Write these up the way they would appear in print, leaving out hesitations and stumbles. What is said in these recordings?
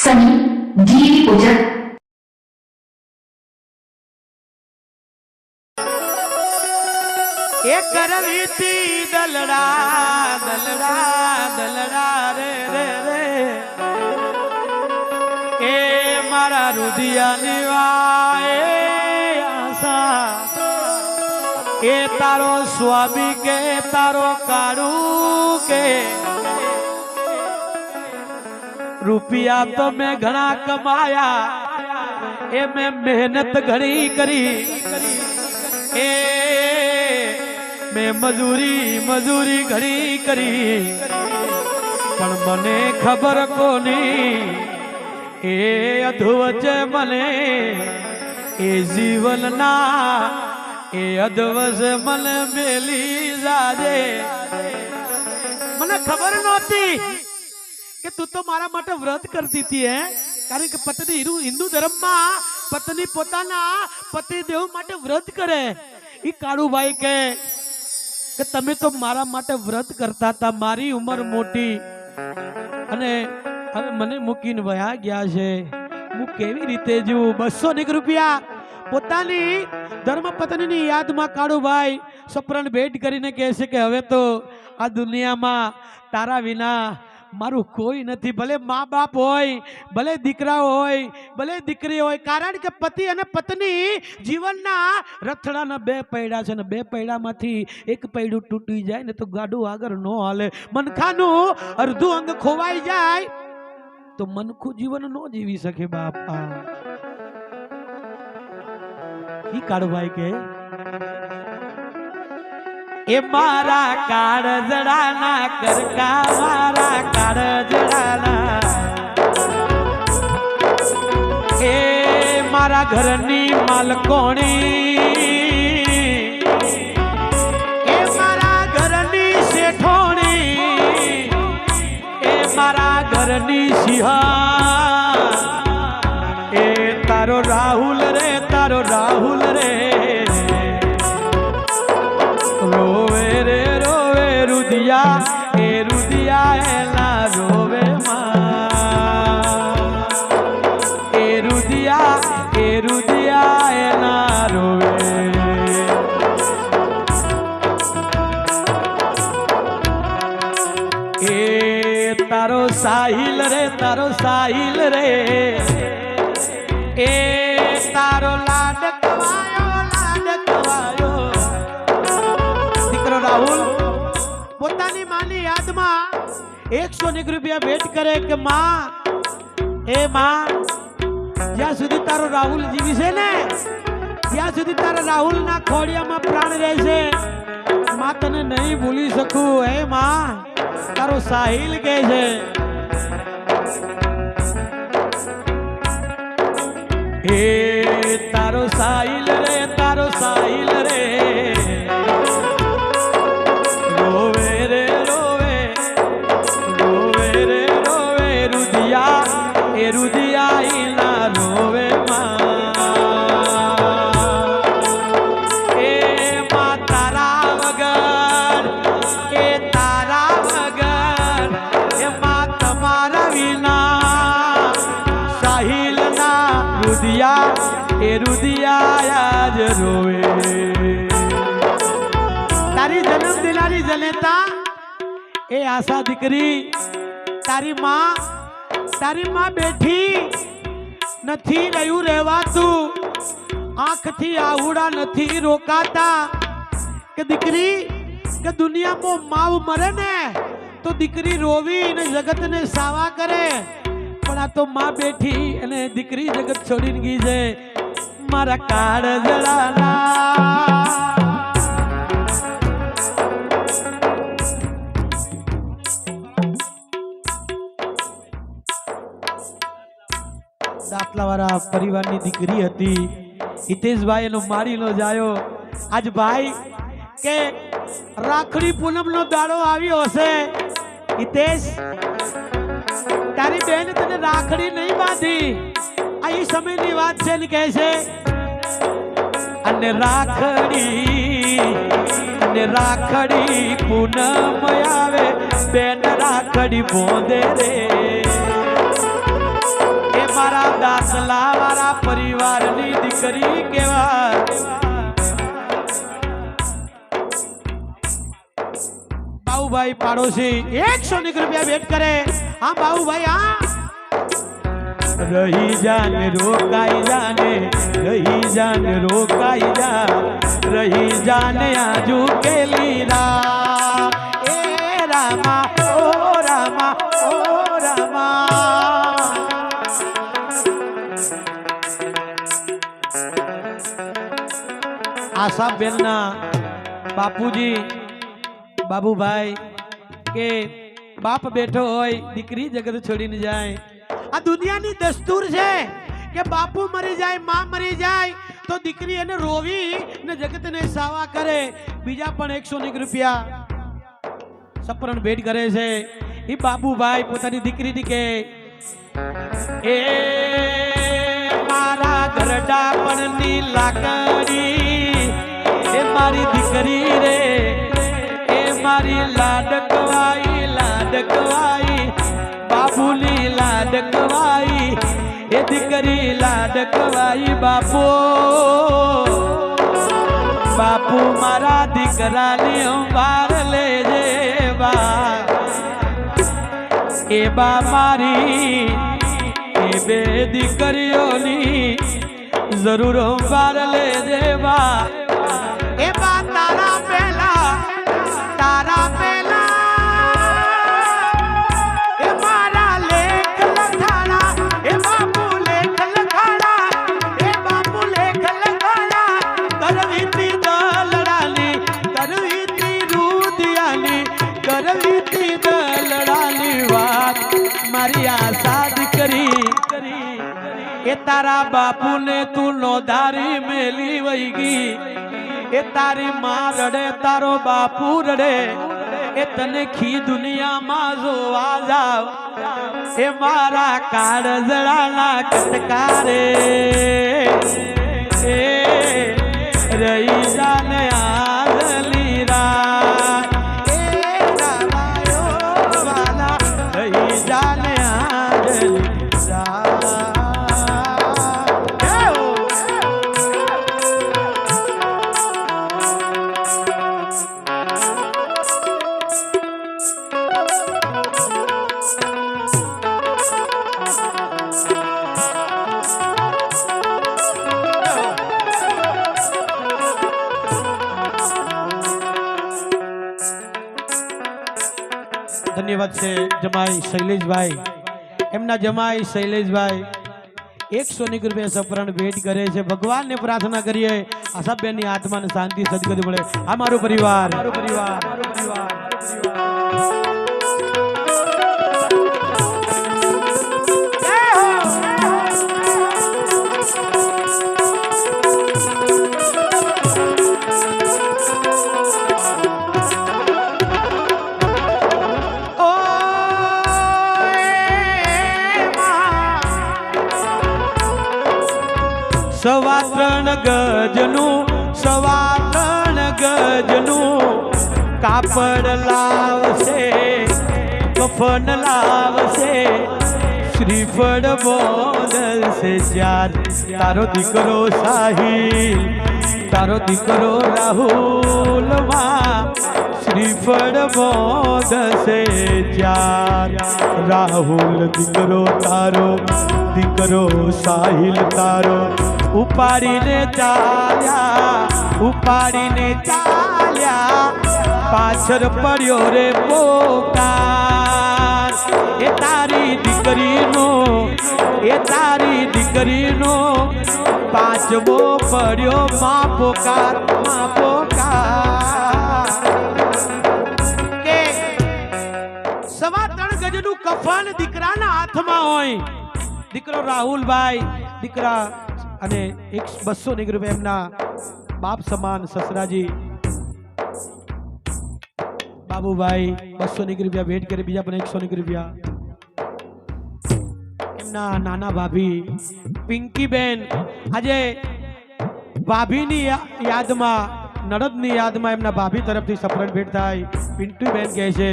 सनी जीवी पूजक एक करवीती दलड़ा दलड़ा दलड़ा रे रे रे ए मारा रुदिया निवाए आशा ए तारो स्वामी के तारो काड़ू के रुपया तो मैं घना कमाया ए मैं मेहनत घनी करी ए मैं मजूरी मजूरी घनी करी पण मने खबर कोनी ए अधवच मने ए जीवन ना ए अधवच मन मेली जाजे मने खबर नहोती કે તું તો મારા માટે વ્રત કરતી હતી હે કારણ કે પત્ની હિન્દુ ધર્મમાં પત્ની પોતાના પતિદેવ માટે વ્રત કરે ઈ કાળુભાઈ કે તમે તો મારા માટે વ્રત કરતા હતા મારી ઉંમર મોટી અને હવે મને મૂકીને વયા ગયા છે હું કેવી રીતે જીવું 200 રૂપિયા પોતાની ધર્મપત્નીની યાદમાં કાળુભાઈ સપરણ ભેટ કરીને કહે છે કે હવે તો આ દુનિયામાં તારા વિના મારું કોઈ નથી ભલે મા બાપ હોય ભલે દીકરા હોય ભલે દીકરી હોય કારણ કે પતિ અને પત્ની જીવનના રથડાના બે પૈડા છે ને બે પૈડામાંથી એક પૈડું તૂટી જાય ને તો ગાડું આગળ ન હાલે મનખાનું અડધું અંગ ખોવાઈ જાય તો મનખું જીવન ન જીવી શકે બાપા ઈ કાળુભાઈ કે એ મારા કાળજડાના કરકા મારા કાળજડાના એ મારા ઘરની માલકોણી એ મારા ઘરની શેઠોણી એ મારા ઘરની સિંહા એ તારો રાહુલ રે તારો રાહુલ રે રોવે રે રોવે રુદિયા એ રુદિયા એના રોવે માં એ રુદિયા એના રોવે એ તારો સાહિલ રે તારો સાહિલ રે એ તારો લાડકવાયો રાહુલ પોતાની માની યાદમાં 101 રૂપિયા ભેટ કરે કે માં એ માં જ્યાં સુધી તારો રાહુલ જીવી છે ને ત્યાં સુધી તારા રાહુલના ખોડિયામાં પ્રાણ રહેશે માં તને નહીં ભૂલી શકું હે માં તારો સાહિલ કહે છે હે તારો સાહિલ રે તારો સાહિલ રે રોવે રે રોવે રોવે રે રોવે રુદિયા એ રુદિયા ઈના રોવે એ માં તારા વગર એ તારા વગર એ માં તમારા વિના સાહિલના રુદિયા એ રુદિયા જ રોવે તારી જન્મ દિનારી જનેતા એ આશા દીકરી તારી માં બેઠી નથી રહ્યું રહેવાતું આંખથી આહુડા નથી રોકાતા કે દીકરી કે દુનિયામાં માવ મરે ને તો દીકરી રોવી અને જગતને સાવા કરે પણ આ તો માં બેઠી અને દીકરી જગત છોડીને ગઈ છે મારા કાળજડાના દાખલાવાળા પરિવારની દીકરી હતી હિતેશભાઈ એનો મારીનો જાયો આજ ભાઈ કે રાખડી પૂનમનો દાડો આવ્યો હશે હિતેશ તારી બેન તને રાખડી નહીં બાંધી આ એ સમયની વાત છે ને કહે છે અને રાખડી પૂનમ આવે બેન રાખડી બોંધે રે આસલા વાળા પરિવારની દીકરી કેવાય બાબુભાઈ પાડોશી 100 રૂપિયા ભેટ કરે હા બાબુભાઈ હા રહી જાને રોકાઈ જાને રહી જાને રોકાઈ જા રહી જાને આજુ કેલી રા એ રામા ઓ રામા ઓ રામા આશાબેનના બાપુજી બાબુભાઈ કે બાપ બેઠો હોય દીકરી જગત છોડીને જાય આ દુનિયાની દસ્તુર છે કે બાપુ મરી જાય માં મરી જાય તો દીકરી એને રોવી ને જગતને સાવા કરે બીજા પણ 100 રૂપિયા સપરણ ભેટ કરે છે એ બાબુભાઈ પોતાની દીકરીની કે એ મારા ગરડા પણની લાકડી એ મારી દીકરી રે એ મારી લાડકવાઈ બાબુની લાડકવાઈ એ દીકરી લાડકવાઈ બાપુ બાપુ મારા દીકરાને બાર લેજે બા એ બા મારી એ બે દીકરીઓની જરૂર બાર લેજે બા એ બા તારા પહેલા એ મારા લેખ લખાણા એ બાપુ લેખ લખાણા એ બાપુ લેખ લખાણા કરવીતી દલડાની કરવીતી રૂદિયાની કરવીતી દલડાની વાત મારી આશા દીકરી એ તારા બાપુને તું નોધારી મેલી વઈ ગઈ એ તારી માં રડે તારો બાપુ રડે એ તને ખી દુનિયામાં જોવા જાવ એ મારા કાળજળાના કટકારે એ રહી જાને આદલી રાત એ રામાયો વાલા રહી જાને આદલી રાત ધન્યવાદ છે જમાઈ શૈલેષભાઈ એમના જમાઈ શૈલેષભાઈ 100 રૂપિયા સપરણ ભેટ કરે છે ભગવાનને પ્રાર્થના કરીએ આશાબેનની આત્માને શાંતિ સદગતિ મળે આ મારો પરિવાર સવા 3 ગજનું કાપડ લાવશે કફન લાવશે શ્રીફળ બોલશે ચાર તારો દીકરો સાહિલ તારો દીકરો રાહુલ માં શ્રીફળ બોલશે ચાર રાહુલ દીકરો તારો દીકરો સાહિલ તારો ઉપાડીને ચાલ્યા પાછળ પડ્યો રે પોકાર એ તારી દીકરીનો પાંચમો પડ્યો માં પોકાર કે સવા 3 ગજનું કફન દીકરાના હાથમાં હોય દીકરો રાહુલભાઈ દીકરા અને 200 રૂપિયા એમના બાપ સમાન સસરાજી બાબુભાઈ 200 રૂપિયા ભેટ કરે બીજા પણ 100 રૂપિયા એમના નાના ભાભી પિંકીબેન આજે ભાભીની યાદમાં નણદની યાદમાં એમના ભાભી તરફથી સપરણ ભેટ થાય પિન્ટુબેન કહે છે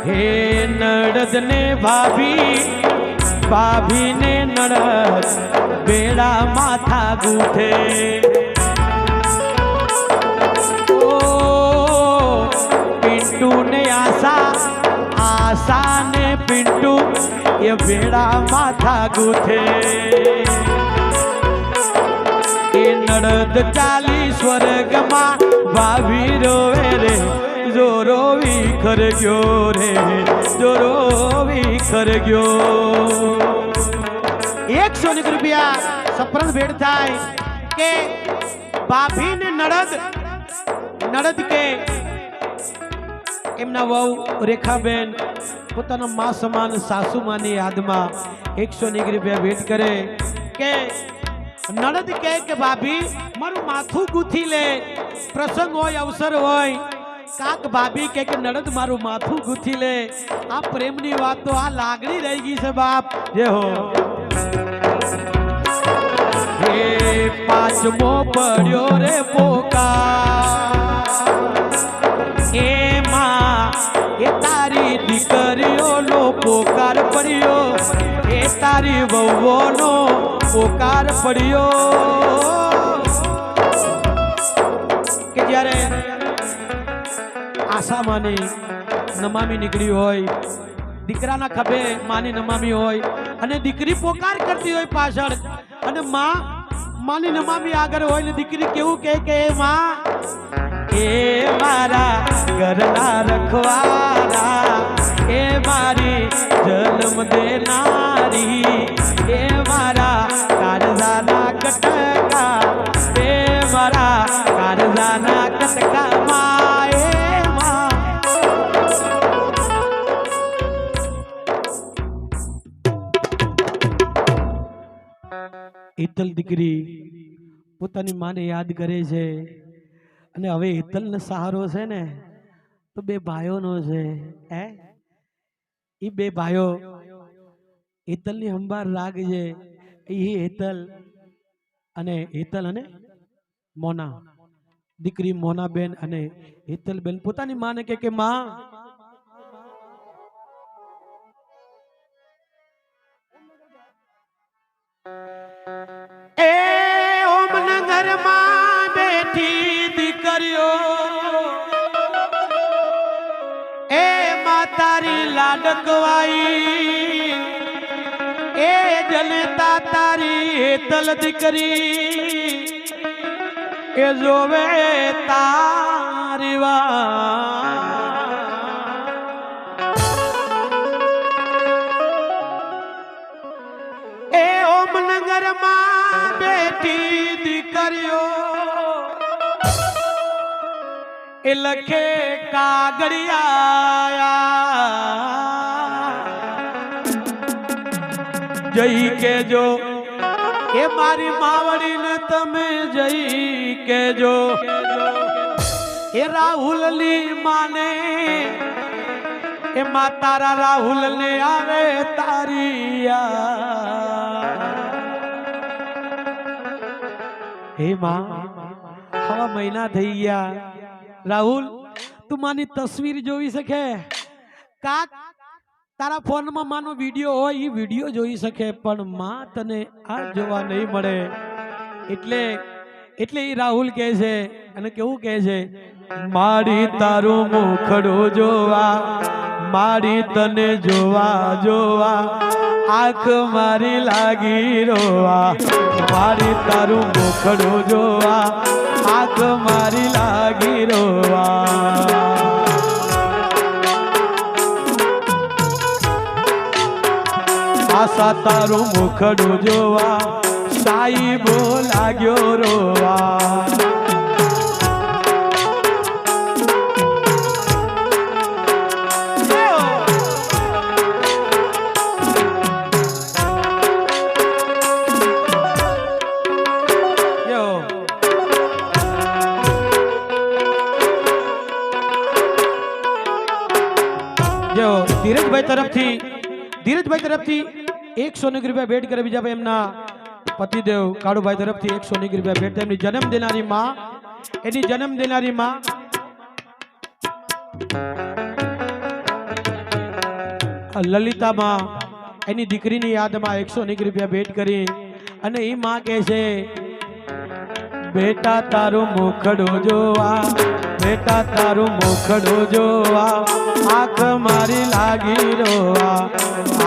હે નણદ ને ભાભી ભાભી ને નડદ બેડા માથા ગૂંથે પિન્ટુ ને આશા ને પિન્ટુ એ બેડા માથા ગૂંથે એ નડદ ચાલી સ્વર્ગમાં ભાભી રોવે રે જોરો વિખર ગયો રે જોરો વિખર ગયો 100 રૂપિયા સપ્રન ભેટ થાય કે ભાભી ને નડદ કે એમના વહુ રેખાબેન પોતાના મા સમાન સાસુમાની યાદમાં 100 રૂપિયા ભેટ કરે કે નડદ કે ભાભી મારું માથું ગૂંથી લે પ્રસંગ હોય અવસર હોય કાક ભાભી કે નડદ મારું માથું ગૂંથી લે આ પ્રેમની વાત તો આ લાગણી રહી ગઈ છે બાપ જે હો હે પાંચમો પડ્યો રે પોકાર એમાં એ તારી દીકરીઓનો પોકાર પડ્યો એ તારી વહુઓનો પોકાર પડ્યો કે જ્યારે આશા માની નમામી નીકળી હોય દીકરાના ખભે માની નમામી હોય અને દીકરી પોકાર કરતી હોય પાછળ અને માની નમામી આગળ હોય ને દીકરી કેવું કે માં એ મારા ઘરના રખવારા એ મારી જન્મ દેનારી એ મારા કારજાના કટકા એ મારા કારજાના કટકા માં એ માં હેતલ દીકરી પોતાની માને યાદ કરે છે અને હવે હેતલનો સહારો છે ને તો બે ભાઈઓનો છે હે એ બે ભાઈઓ હેતલની સંભાળ રાખજે એ હેતલ અને મોના દીકરી મોનાબેન અને હેતલબેન પોતાની માને કે માં એ ઓમનગરમાં બેઠી દીકરીઓ એ માતારી લાડકવાઈ એ જનતા તારી હેતલ દીકરી એ જોવે તારી એ ઓમનગરમાં બેઠી દીકરીઓ એ લખે કાગળિયા જઈ કેજો એ મારી માવડીને તમે જઈ કેજો એ રાહુલની માને એ માં તારા રાહુલ ને આવે તારી હે માં હવા મહિના થઈ ગયા રાહુલ તું માની તસવીર જોઈ શકે કાક તારા ફોનમાં માનો વિડીયો હોય એ વિડીયો જોઈ શકે પણ માં તને આ જોવા નહીં મળે એટલે એ રાહુલ કહે છે અને કેવું કહે છે મારી તારું મુખડું જોવા મારી તને જોવા આંખ મારી લાગી રોવા મારી તારું મુખડું જોવા આંખ મારી લાગી રોવા આશા તારું મુખડું જોવા સાઈબો લાગ્યો રોવા ધીરજભાઈ તરફથી 100 રૂપિયા ભેટ કરે બીજા ભાઈ એમના પતિદેવ કાળુભાઈ તરફથી 100 રૂપિયા ભેટ એમની જન્મ દેનારી માં એની જન્મ દેનારી માં લલિતા માં એની દીકરીની યાદમાં 101 રૂપિયા ભેટ કરી અને એ માં કહે છે, બેટા તારું મુખડું જોવા, બેટા તારું મુખડું જોવા, આંખ મારી લાગી રોવા,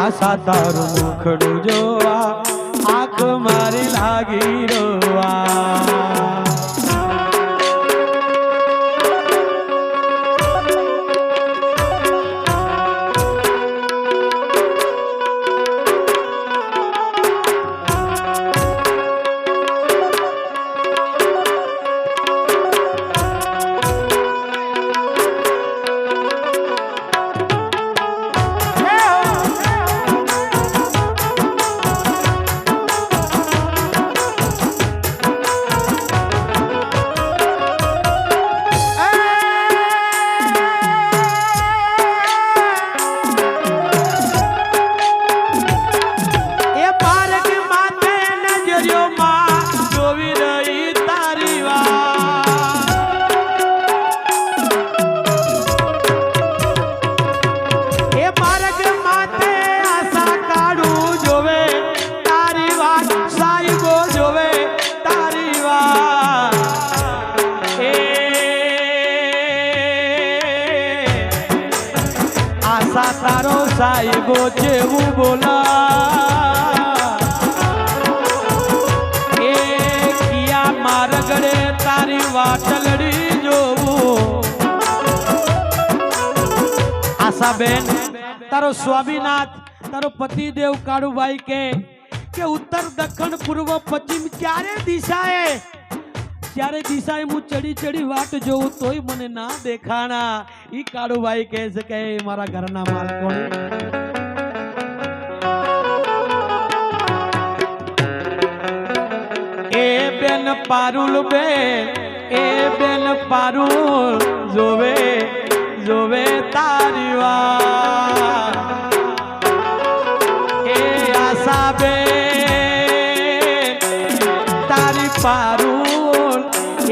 આશા તારું મુખડું જોવા, આંખ મારી લાગી રોવા. તારો સાહેબો જેવું બોલા એ કિયા મારગડે તારી વાટલડી જોવું. આશાબેન તારો સ્વામીનાથ તારો પતિદેવ કાળુભાઈ કે ઉત્તર દક્ષિણ પૂર્વ પશ્ચિમ ચારે દિશાએ હું ચડી વાટ જોઉં તોય મને ના દેખાણા. ઈ કાળુભાઈ કહે છે કે મારા ઘરના માલકો એ બેન પારુલ બેન, એ બેન પારુલ જોવે જોવે તારી વાત, એ આશા બેન તારી પારુલ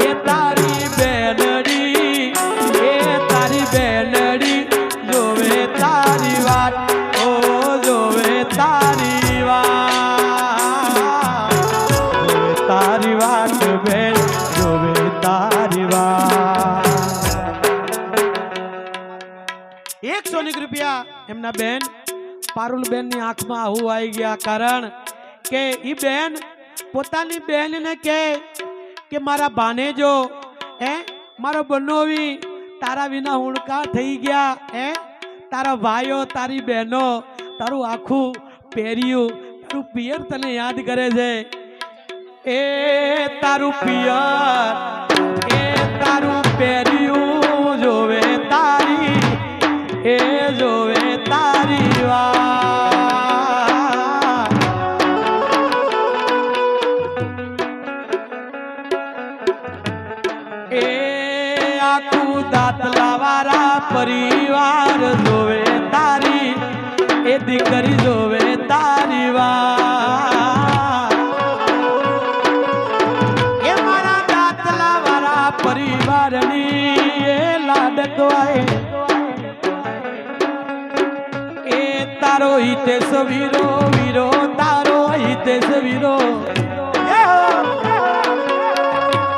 એ તારી બેનડી, એ તારી બેનડી જોવે તારી વાત, ઓ જોવે તારી વાત, જોવે તારી વાત બેન, જોવે તારી વાત. 101 રૂપિયા એમના બેન પારુલ બેન ની આંખમાં આવું આવી ગયા, કારણ કે ઈ બેન પોતાની બેનને કે મારા ભાનેજો મારો બનોવી તારા વિના હુણકા થઈ ગયા, તારા ભાઈઓ તારી બહેનો તારું આખું પહેર્યું તારું પિયર તને યાદ કરે છે. એ તારું પિયર એ તારું પહેર્યું જોવે તારી, એ જોવે તારી વાત. એ આખું દાતલા વાળા પરિવાર જોવે તારી, એ દીકરી જોવે તારી વાત. એ મારા દાતલા વાળા પરિવારની એ લાડકવાય, એ તારો હિતેશ વીરો વીરો, તારો હિતેશ વીરો.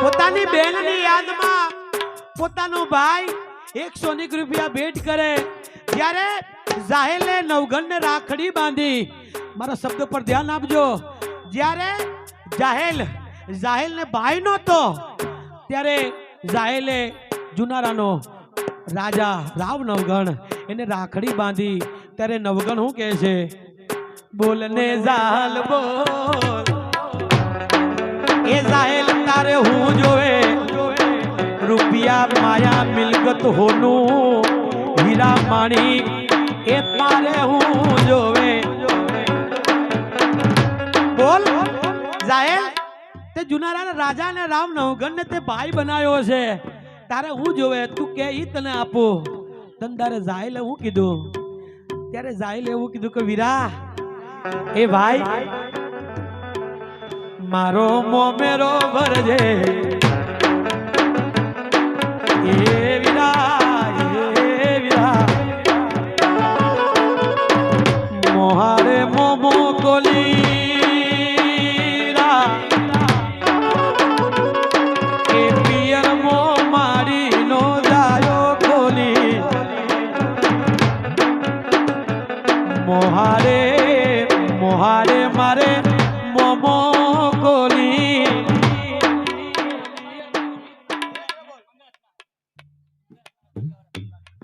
પોતાની બેનની યાદમાં પોતાનો ભાઈ 101 રૂપિયા ભેટ કરે. જ્યારે જાહેલે નવઘણને રાખડી બાંધી, મારા શબ્દ પર ધ્યાન આપજો, જ્યારે જાહેલ ને ભાઈ નહોતો ત્યારે જાહેલે જુનારાનો રાજા રાવ નવઘણ એને રાખડી બાંધી. ત્યારે નવઘણ શું કહે છે, બોલને જાલ બોલ, એ જાહેલ તારે હું જોવે રૂપિયા માયા મિલકત હોનું હીરા માણિક એ તારે હું જોવે. બોલ જાહેલ તે જુનારાના રાજા ને રામ નવઘણ ને તે ભાઈ બનાવ્યો છે, તારે હું જોવે, તું કે ઈ તને આપો. તંદારે જાહેલે હું કીધું, ત્યારે જાહેલે એવું કીધું કે વીરા એ ભાઈ મારો મોમેરો ભરજે, એ વીરા મોહારે મો હારે મારે મોમો ગોલી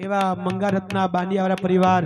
એવા મંગારત્ના બાંડિયાવાળા પરિવાર